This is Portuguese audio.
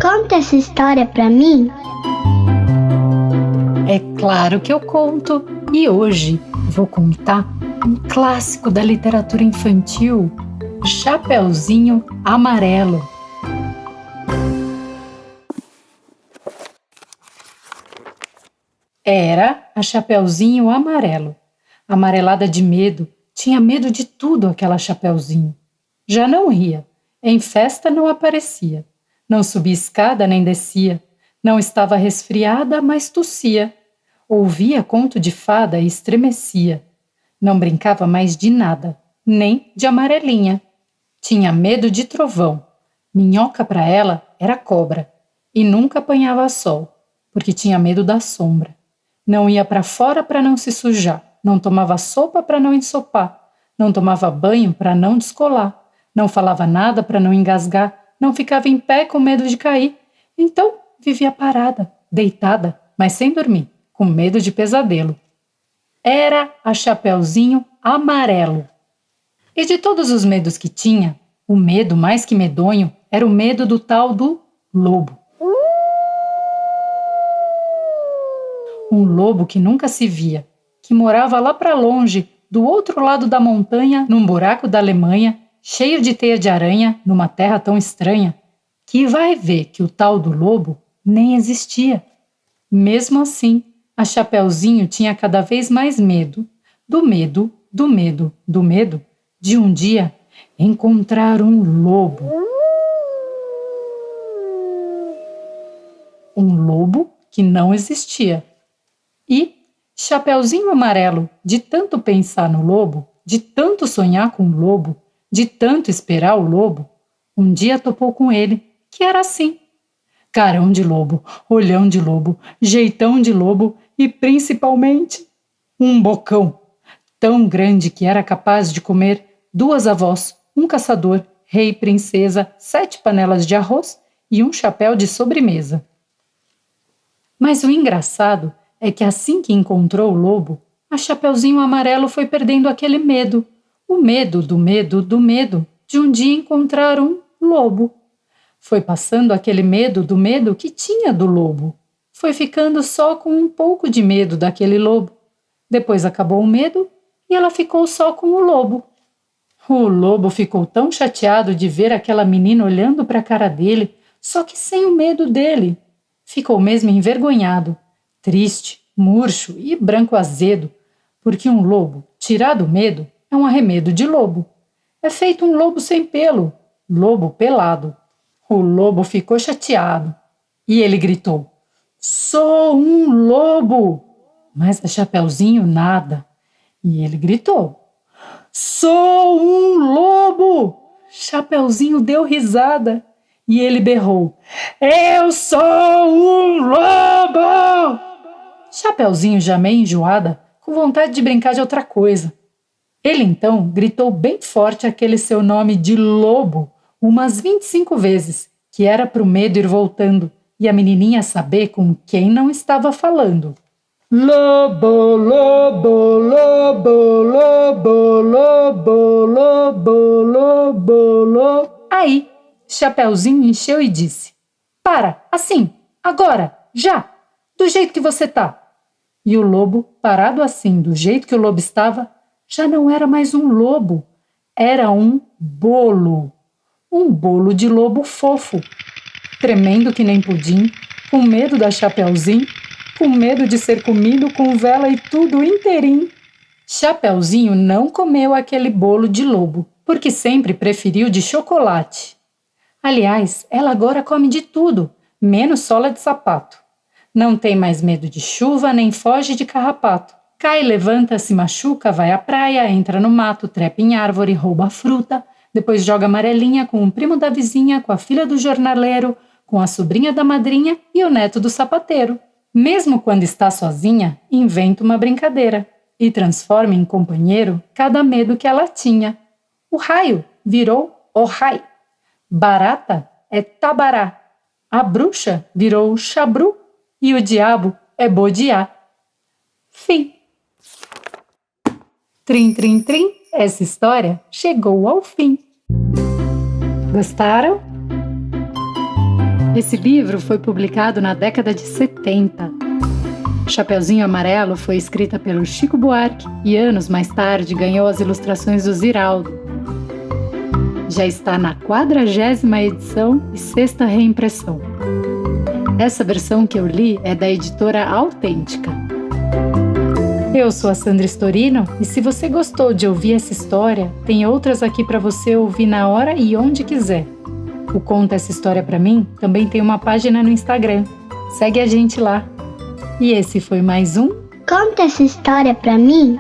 conta essa história pra mim? É claro que eu conto. E hoje vou contar um clássico da literatura infantil, Chapeuzinho Amarelo. Era a Chapeuzinho Amarelo. Amarelada de medo, tinha medo de tudo aquela Chapeuzinho. Já não ria, em festa não aparecia, não subia escada nem descia, não estava resfriada, mas tossia. Ouvia conto de fada e estremecia. Não brincava mais de nada, nem de amarelinha. Tinha medo de trovão. Minhoca para ela era cobra. E nunca apanhava sol, porque tinha medo da sombra. Não ia para fora para não se sujar. Não tomava sopa para não ensopar. Não tomava banho para não descolar. Não falava nada para não engasgar. Não ficava em pé com medo de cair. Então vivia parada, deitada, mas sem dormir, com medo de pesadelo. Era a Chapeuzinho Amarelo. E de todos os medos que tinha, o medo mais que medonho era o medo do tal do lobo. Um lobo que nunca se via, que morava lá para longe, do outro lado da montanha, num buraco da Alemanha, cheio de teia de aranha, numa terra tão estranha, que vai ver que o tal do lobo nem existia. Mesmo assim, a Chapeuzinho tinha cada vez mais medo, do medo, do medo, do medo, de um dia encontrar um lobo. Um lobo que não existia. E Chapeuzinho Amarelo, de tanto pensar no lobo, de tanto sonhar com o lobo, de tanto esperar o lobo, um dia topou com ele, que era assim. Carão de lobo, olhão de lobo, jeitão de lobo e, principalmente, um bocão tão grande que era capaz de comer 2 avós, um caçador, rei e princesa, 7 panelas de arroz e um chapéu de sobremesa. Mas o engraçado é que assim que encontrou o lobo, a Chapeuzinho Amarelo foi perdendo aquele medo, o medo do medo do medo de um dia encontrar um lobo. Foi passando aquele medo do medo que tinha do lobo. Foi ficando só com um pouco de medo daquele lobo. Depois acabou o medo e ela ficou só com o lobo. O lobo ficou tão chateado de ver aquela menina olhando para a cara dele, só que sem o medo dele. Ficou mesmo envergonhado, triste, murcho e branco azedo, porque um lobo, tirado o medo, é um arremedo de lobo. É feito um lobo sem pelo, lobo pelado. O lobo ficou chateado e ele gritou: "Sou um lobo!" Mas a Chapeuzinho nada. E ele gritou: "Sou um lobo!" Chapeuzinho deu risada e ele berrou: "Eu sou um lobo!" Chapeuzinho já meio enjoada, com vontade de brincar de outra coisa. Ele então gritou bem forte aquele seu nome de lobo, umas 25 vezes, que era para o medo ir voltando e a menininha saber com quem não estava falando. Lobo, lobo, lobo, lobo, lobo, lobo, lobo, lobo. Aí, Chapeuzinho encheu e disse: "Para, assim, agora, já, do jeito que você tá." E o lobo, parado assim, do jeito que o lobo estava, já não era mais um lobo, era um bolo. Um bolo de lobo fofo, tremendo que nem pudim, com medo da Chapeuzinho, com medo de ser comido com vela e tudo inteirinho. Chapeuzinho não comeu aquele bolo de lobo, porque sempre preferiu de chocolate. Aliás, ela agora come de tudo, menos sola de sapato. Não tem mais medo de chuva, nem foge de carrapato. Cai, levanta, se machuca, vai à praia, entra no mato, trepa em árvore, rouba fruta, depois joga amarelinha com o primo da vizinha, com a filha do jornaleiro, com a sobrinha da madrinha e o neto do sapateiro. Mesmo quando está sozinha, inventa uma brincadeira e transforma em companheiro cada medo que ela tinha. O raio virou Ohai. Barata é Tabará. A bruxa virou Chabru e o diabo é Bodiá. Fim. Trim, trim, trim, essa história chegou ao fim. Gostaram? Esse livro foi publicado na década de 70. Chapeuzinho Amarelo foi escrita pelo Chico Buarque e anos mais tarde ganhou as ilustrações do Ziraldo. Já está na 40ª edição e 6ª reimpressão. Essa versão que eu li é da editora Autêntica. Eu sou a Sandra Storino e se você gostou de ouvir essa história, tem outras aqui para você ouvir na hora e onde quiser. O Conta Essa História Pra Mim também tem uma página no Instagram. Segue a gente lá. E esse foi mais um Conta essa história pra mim.